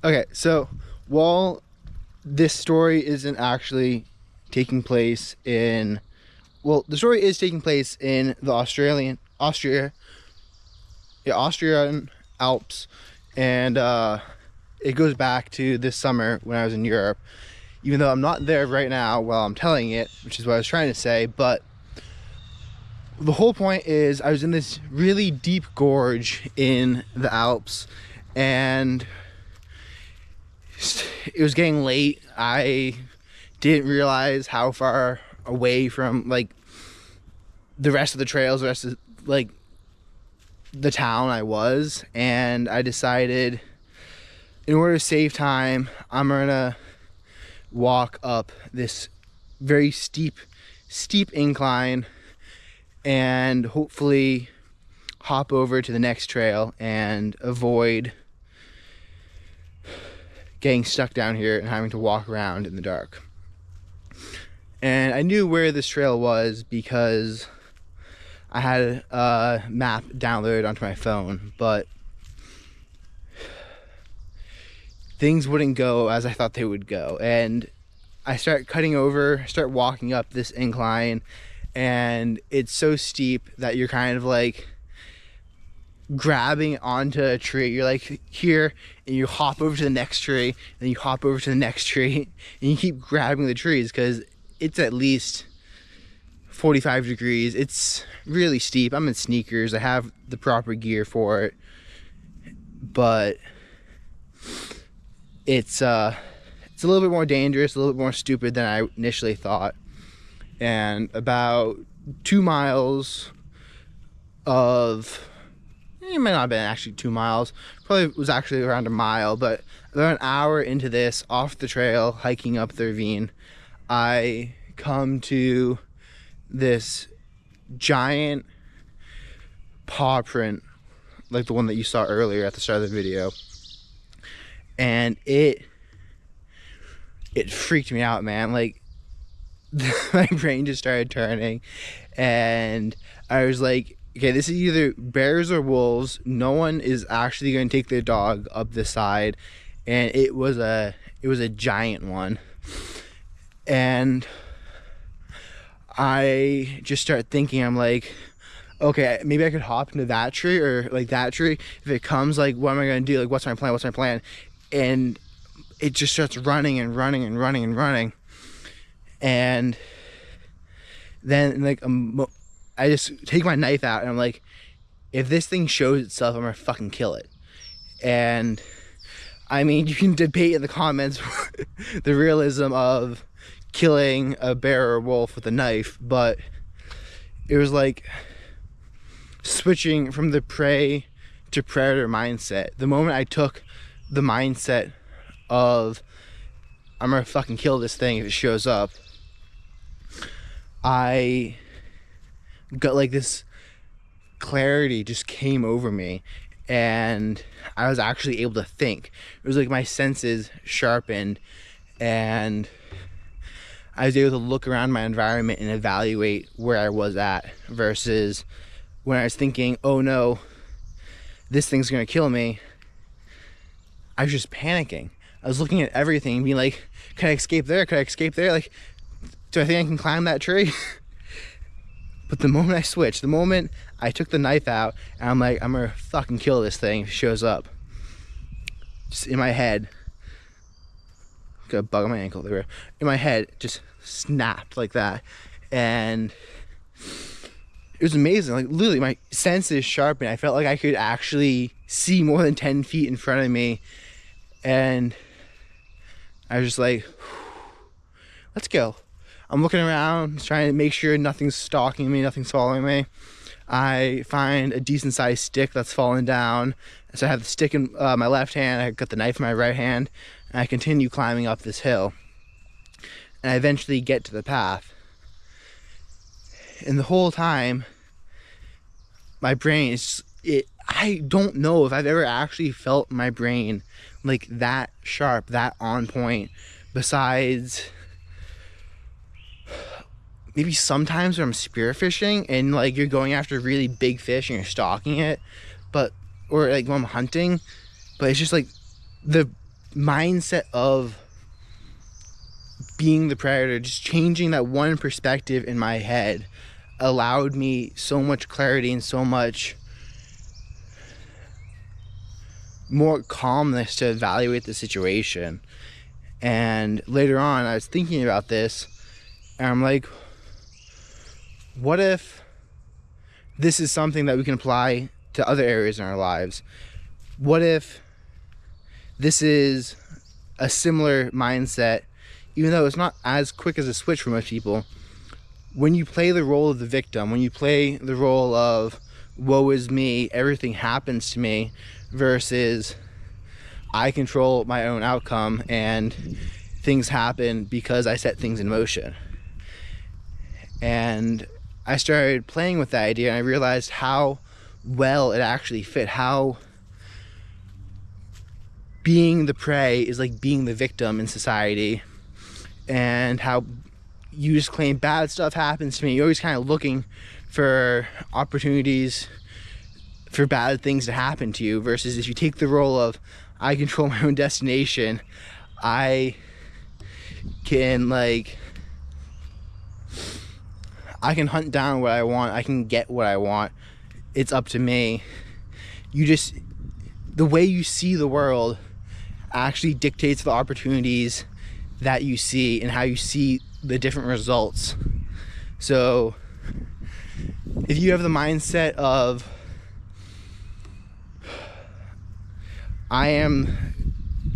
Okay, so while this story isn't actually taking place in, well, the story is taking place in the Austrian Alps, and it goes back to this summer when I was in Europe. Even though I'm not there right now while I'm telling it, which is what I was trying to say, but the whole point is I was in this really deep gorge in the Alps, and it was getting late. I didn't realize how far away from like the rest of the trails, the rest of like the town I was, and I decided in order to save time, I'm gonna walk up this very steep incline and hopefully hop over to the next trail and avoid getting stuck down here and having to walk around in the dark. And I knew where this trail was because I had a map downloaded onto my phone, but things wouldn't go as I thought they would go. And I start walking up this incline, and it's so steep that you're kind of like grabbing onto a tree. You're like here, and you hop over to the next tree, and you hop over to the next tree, and you keep grabbing the trees because it's at least 45 degrees. It's really steep. I'm in sneakers. I have the proper gear for it, but it's a little bit more dangerous, a little bit more stupid than I initially thought. And about 2 miles of, it might not have been actually 2 miles, probably was actually around a mile, but about an hour into this, off the trail, hiking up the ravine, I come to this giant paw print, like the one that you saw earlier at the start of the video. And it freaked me out, man. Like, my brain just started turning, and I was like, okay, this is either bears or wolves. No one is actually going to take their dog up this side. And it was a giant one. And I just start thinking, I'm like, okay, maybe I could hop into that tree or like that tree. If it comes, like, what am I going to do? Like, what's my plan? And it just starts running and running and running and running. And then, like, I just take my knife out, and I'm like, if this thing shows itself, I'm gonna fucking kill it. And I mean, you can debate in the comments the realism of killing a bear or a wolf with a knife, but it was like switching from the prey to predator mindset. The moment I took the mindset of I'm gonna fucking kill this thing if it shows up, I got like this clarity just came over me, and I was actually able to think. It was like my senses sharpened, and I was able to look around my environment and evaluate where I was at, versus when I was thinking, oh no, this thing's gonna kill me, I was just panicking. I was looking at everything and being like, can I escape there? Like, do I think I can climb that tree? But the moment I switched, the moment I took the knife out, and I'm like, I'm gonna fucking kill this thing if it shows up, just in my head, got a bug on my ankle there, in my head, just snapped like that. And it was amazing. Like, literally, my senses sharpened. I felt like I could actually see more than 10 feet in front of me. And I was just like, let's go. I'm looking around, trying to make sure nothing's stalking me, nothing's following me. I find a decent sized stick that's fallen down. So I have the stick in my left hand, I got the knife in my right hand, and I continue climbing up this hill. And I eventually get to the path. And the whole time, my brain is, I don't know if I've ever actually felt my brain like that sharp, that on point, besides maybe sometimes when I'm spearfishing and like you're going after a really big fish and you're stalking it, but, or like when I'm hunting, but it's just like the mindset of being the predator, just changing that one perspective in my head, allowed me so much clarity and so much more calmness to evaluate the situation. And later on, I was thinking about this, and I'm like, what if this is something that we can apply to other areas in our lives? What if this is a similar mindset, even though it's not as quick as a switch for most people? When you play the role of the victim, when you play the role of woe is me, everything happens to me, versus I control my own outcome and things happen because I set things in motion. And I started playing with that idea, and I realized how well it actually fit, how being the prey is like being the victim in society, and how you just claim bad stuff happens to me. You're always kind of looking for opportunities for bad things to happen to you, versus if you take the role of I control my own destination, I can hunt down what I want, I can get what I want, it's up to me. The way you see the world actually dictates the opportunities that you see and how you see the different results. So if you have the mindset of I am,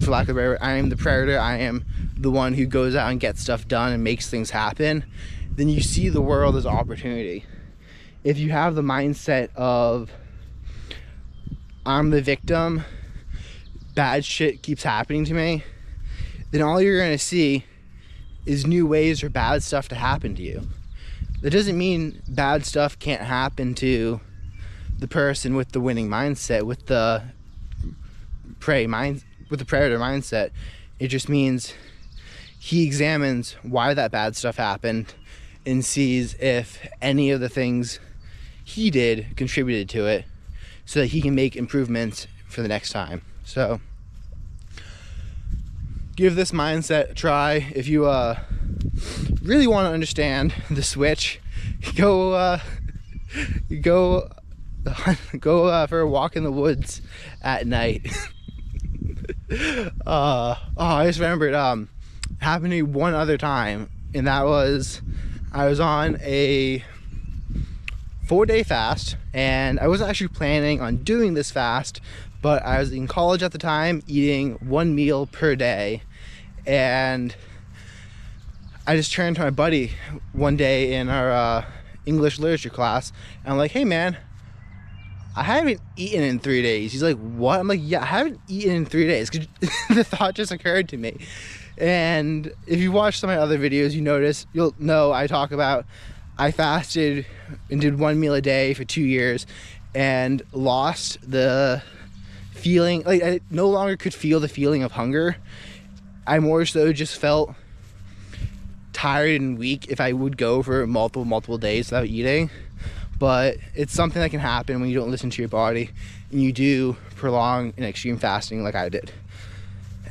for lack of a better word, I am the predator, I am the one who goes out and gets stuff done and makes things happen, then you see the world as opportunity. If you have the mindset of I'm the victim, bad shit keeps happening to me, then all you're going to see is new ways for bad stuff to happen to you. That doesn't mean bad stuff can't happen to the person with the winning mindset, with the predator mindset. It just means he examines why that bad stuff happened and sees if any of the things he did contributed to it, so that he can make improvements for the next time. So give this mindset a try. If you really want to understand the switch, go for a walk in the woods at night. I just remembered happened to me one other time, and that was I was on a 4-day fast, and I wasn't actually planning on doing this fast, but I was in college at the time, eating one meal per day. And I just turned to my buddy one day in our English literature class, and I'm like, hey man, I haven't eaten in 3 days. He's like, what? I'm like, yeah, I haven't eaten in 3 days. The thought just occurred to me. And if you watch some of my other videos, you'll know I talk about I fasted and did one meal a day for 2 years and lost the feeling, like I no longer could feel the feeling of hunger. I more so just felt tired and weak if I would go for multiple days without eating. But it's something that can happen when you don't listen to your body and you do prolong an extreme fasting like I did.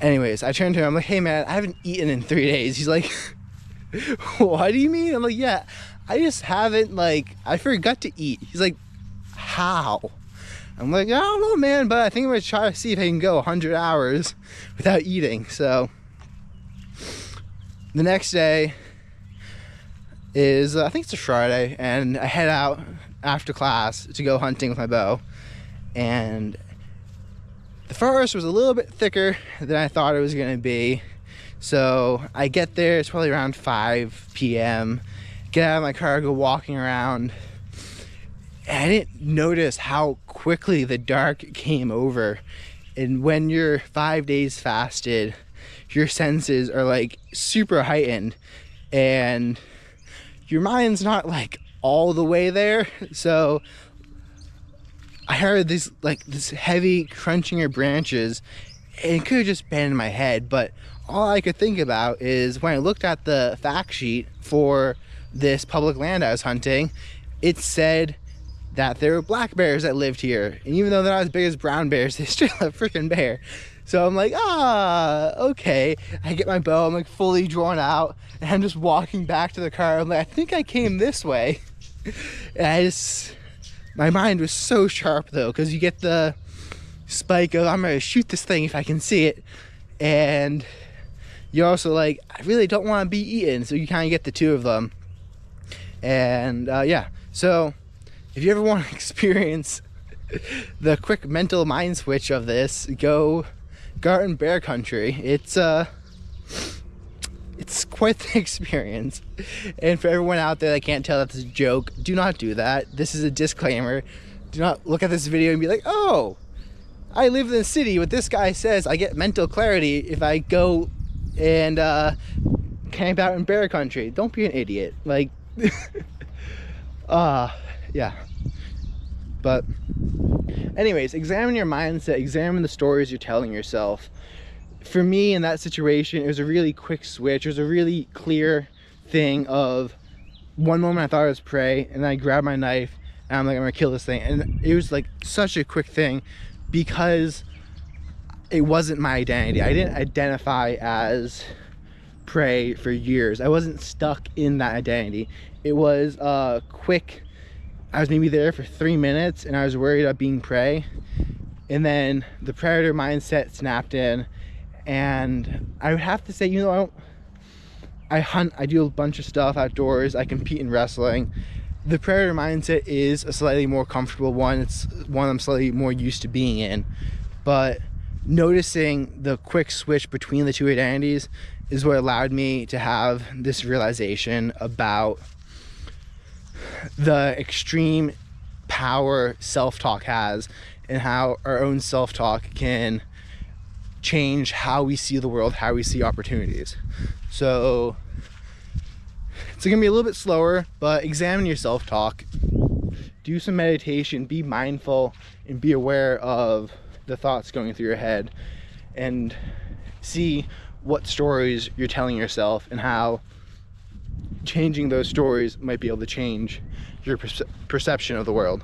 Anyways, I turned to him, I'm like, hey man, I haven't eaten in 3 days. He's like, what do you mean? I'm like, yeah, I just haven't, I forgot to eat. He's like, how? I'm like, I don't know, man, but I think I'm gonna try to see if I can go 100 hours without eating. So the next day is, I think it's a Friday, and I head out after class to go hunting with my bow. And the forest was a little bit thicker than I thought it was gonna be. So I get there, it's probably around 5 p.m. Get out of my car, go walking around. And I didn't notice how quickly the dark came over. And when you're 5 days fasted, your senses are super heightened, and your mind's not all the way there. So I heard this heavy crunching of branches, and it could have just been in my head, but all I could think about is when I looked at the fact sheet for this public land I was hunting, it said that there were black bears that lived here, and even though they're not as big as brown bears, they're still a freaking bear. So I'm like, okay. I get my bow, I'm like fully drawn out, and I'm just walking back to the car. I'm like, I think I came this way. And my mind was so sharp though, because you get the spike of, I'm gonna shoot this thing if I can see it. And you're also like, I really don't want to be eaten. So you kind of get the two of them. And yeah, so if you ever want to experience the quick mental mind switch of this, go Garden Bear Country. It's quite the experience. And for everyone out there that can't tell that's a joke, do not do that. This is a disclaimer. Do not look at this video and be like, oh, I live in the city, but this guy says I get mental clarity if I go and camp out in bear country. Don't be an idiot. Like, yeah. But anyways, examine your mindset, examine the stories you're telling yourself. For me in that situation, it was a really quick switch. It was a really clear thing of, one moment I thought it was prey, and then I grabbed my knife and I'm like, I'm gonna kill this thing. And it was like such a quick thing because it wasn't my identity. I didn't identify as prey for years. I wasn't stuck in that identity. It was quick. I was maybe there for 3 minutes and I was worried about being prey, and then the predator mindset snapped in. And I would have to say, you know, I hunt, I do a bunch of stuff outdoors, I compete in wrestling. The predator mindset is a slightly more comfortable one. It's one I'm slightly more used to being in. But noticing the quick switch between the two identities is what allowed me to have this realization about the extreme power self-talk has, and how our own self-talk can change how we see the world, how we see opportunities. So it's gonna be a little bit slower, but examine your self-talk, do some meditation, be mindful, and be aware of the thoughts going through your head, and see what stories you're telling yourself and how changing those stories might be able to change your perception of the world.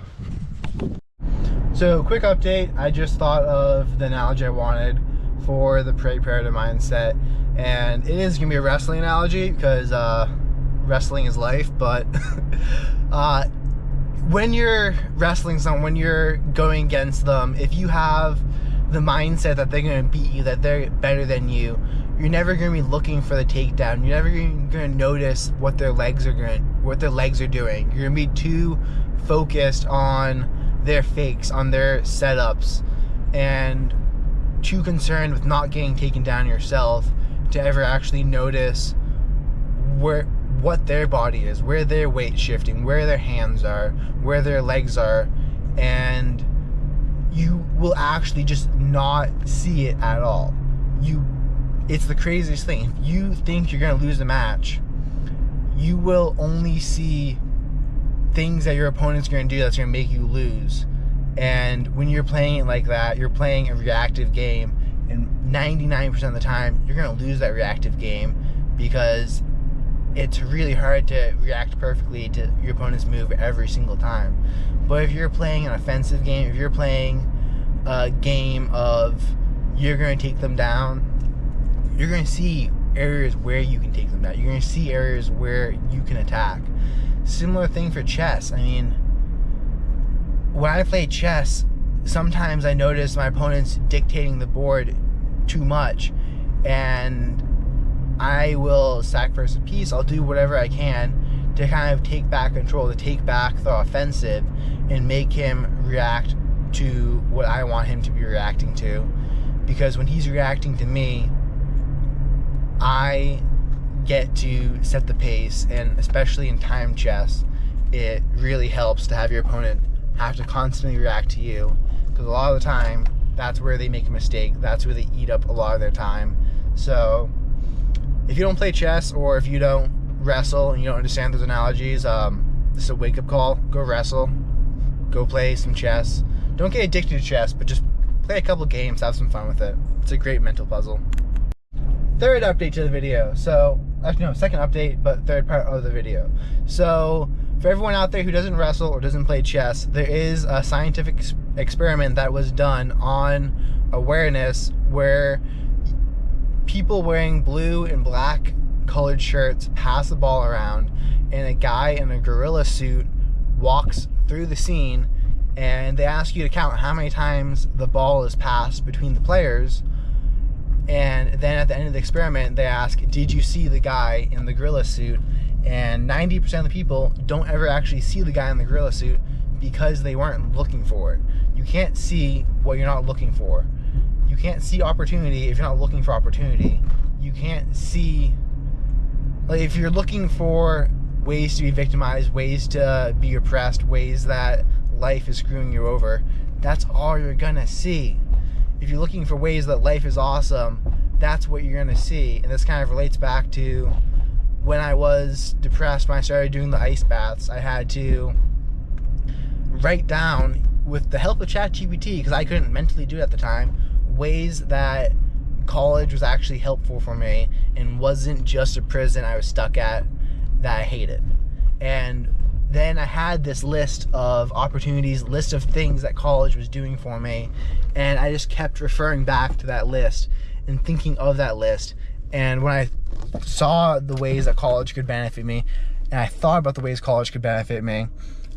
So quick update, I just thought of the analogy I wanted for the prey predator mindset, and it is gonna be a wrestling analogy because wrestling is life. But when you're wrestling someone, when you're going against them, if you have the mindset that they're gonna beat you, that they're better than you, you're never gonna be looking for the takedown. You're never gonna notice what their legs are doing. You're gonna be too focused on their fakes, on their setups, and too concerned with not getting taken down yourself to ever actually notice what their body is, where their weight's shifting, where their hands are, where their legs are, and you will actually just not see it at all. It's the craziest thing. If you think you're gonna lose the match, you will only see things that your opponent's gonna do that's gonna make you lose. And when you're playing it like that, you're playing a reactive game, and 99% of the time you're gonna lose that reactive game because it's really hard to react perfectly to your opponent's move every single time. But if you're playing an offensive game, if you're playing a game of you're gonna take them down, you're gonna see areas where you can take them down. You're gonna see areas where you can attack. Similar thing for chess. I mean, when I play chess, sometimes I notice my opponent's dictating the board too much, and I will sacrifice a piece. I'll do whatever I can to kind of take back control, to take back the offensive, and make him react to what I want him to be reacting to. Because when he's reacting to me, I get to set the pace, and especially in time chess, it really helps to have your opponent have to constantly react to you, because a lot of the time that's where they make a mistake, that's where they eat up a lot of their time. So if you don't play chess, or if you don't wrestle and you don't understand those analogies, this is a wake-up call. Go wrestle, go play some chess. Don't get addicted to chess, but just play a couple games, have some fun with it. It's a great mental puzzle. Third update to the video. So actually no, second update, but third part of the video. So for everyone out there who doesn't wrestle or doesn't play chess, there is a scientific experiment that was done on awareness where people wearing blue and black colored shirts pass the ball around, and a guy in a gorilla suit walks through the scene, and they ask you to count how many times the ball is passed between the players. And then at the end of the experiment, they ask, did you see the guy in the gorilla suit? And 90% of the people don't ever actually see the guy in the gorilla suit because they weren't looking for it. You can't see what you're not looking for. You can't see opportunity if you're not looking for opportunity. You can't see, like, if you're looking for ways to be victimized, ways to be oppressed, ways that life is screwing you over, that's all you're gonna see. If you're looking for ways that life is awesome, that's what you're gonna see. And this kind of relates back to when I was depressed, when I started doing the ice baths. I had to write down, with the help of ChatGPT, because I couldn't mentally do it at the time, ways that college was actually helpful for me and wasn't just a prison I was stuck at that I hated. And then I had this list of opportunities, list of things that college was doing for me, and I just kept referring back to that list and thinking of that list. And when I saw the ways that college could benefit me, and I thought about the ways college could benefit me,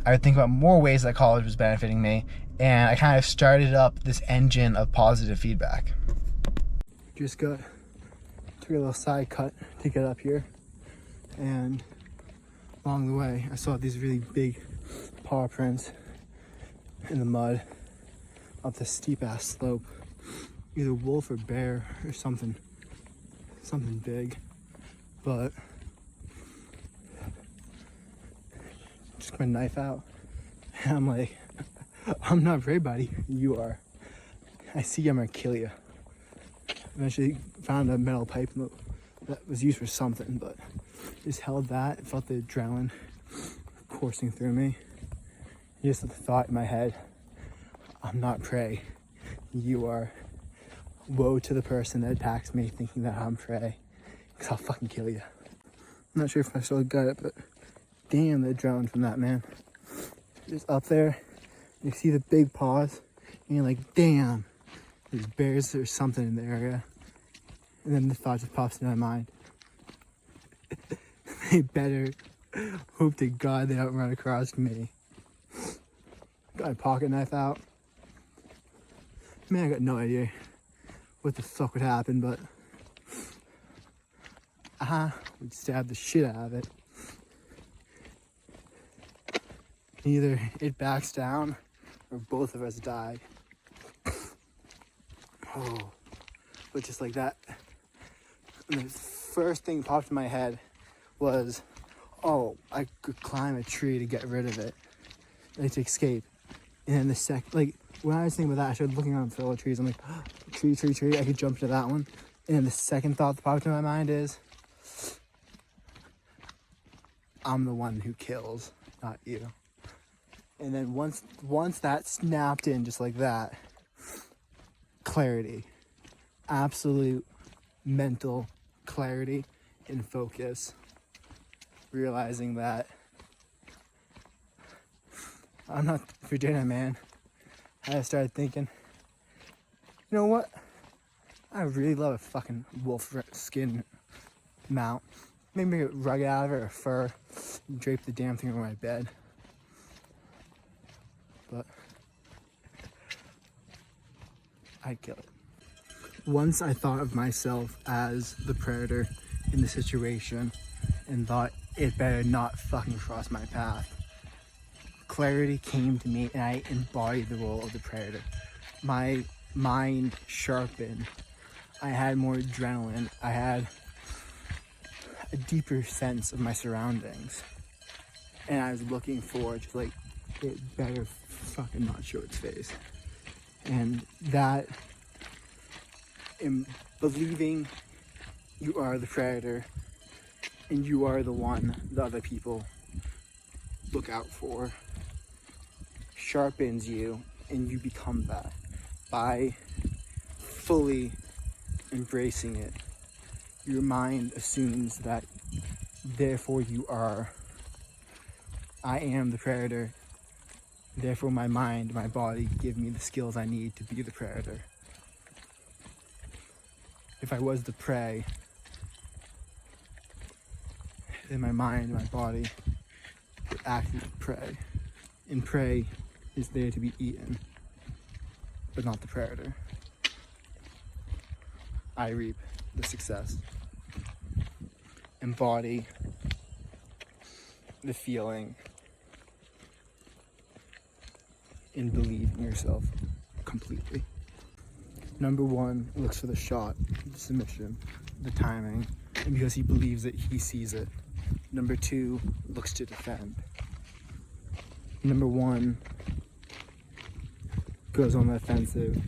I would think about more ways that college was benefiting me, and I kind of started up this engine of positive feedback. Just took a little side cut to get up here, and along the way I saw these really big paw prints in the mud up this steep ass slope, either wolf or bear or something big. But just my knife out, and I'm like, I'm not afraid, buddy. You are. I see you, I'm gonna kill you. Eventually found a metal pipe that was used for something, but just held that, felt the adrenaline coursing through me. Just the thought in my head, I'm not prey, you are. Woe to the person that attacks me thinking that I'm prey, because I'll fucking kill you. I'm not sure if I still got it, but damn the adrenaline from that, man. Just up there, you see the big paws, and you're like, damn, there's bears or something in the area. And then the thought just pops into my mind. They better hope to God they don't run across me. Got a pocket knife out. Man, I got no idea what the fuck would happen, but we'd stab the shit out of it. Either it backs down or both of us die. Oh, but just like that. And the first thing popped in my head was, oh, I could climb a tree to get rid of it, like to escape. And then the second, like, when I was thinking about that, I started looking around the trees. I'm like, oh, tree, I could jump to that one. And then the second thought that popped in my mind is, I'm the one who kills, not you. And then once that snapped in just like that, clarity, absolute mental clarity and focus, realizing that I'm not for dinner, man. I started thinking, you know what? I really love a fucking wolf skin mount. Maybe make a rug out of it or fur, drape the damn thing over my bed. But I'd kill it. Once I thought of myself as the predator in the situation and thought it better not fucking cross my path, clarity came to me and I embodied the role of the predator. My mind sharpened. I had more adrenaline. I had a deeper sense of my surroundings. And I was looking forward to, like, it better fucking not show its face. And that, in believing you are the predator and you are the one the other people look out for, sharpens you, and you become that by fully embracing it. Your mind assumes that therefore you are. I am the predator, therefore my mind, my body give me the skills I need to be the predator. if I was the prey, then my mind, my body would act as prey. And prey is there to be eaten, but not the predator. I reap the success. Embody the feeling and believe in yourself completely. Number one looks for the shot, the submission, the timing, and because he believes it, he sees it. Number two looks to defend. Number one goes on the offensive.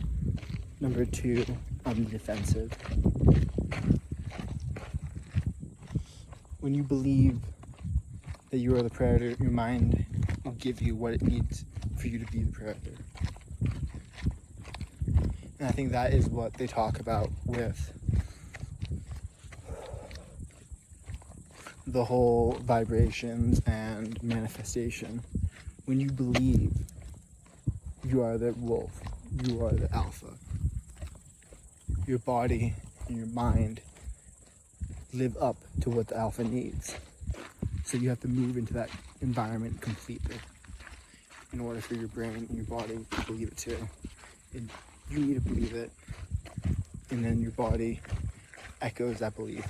Number two on the defensive. When you believe that you are the predator, your mind will give you what it needs for you to be the predator. And I think that is what they talk about with the whole vibrations and manifestation. When you believe you are the wolf, you are the alpha, your body and your mind live up to what the alpha needs. So you have to move into that environment completely in order for your brain and your body to believe it too. And you need to believe it, and then your body echoes that belief.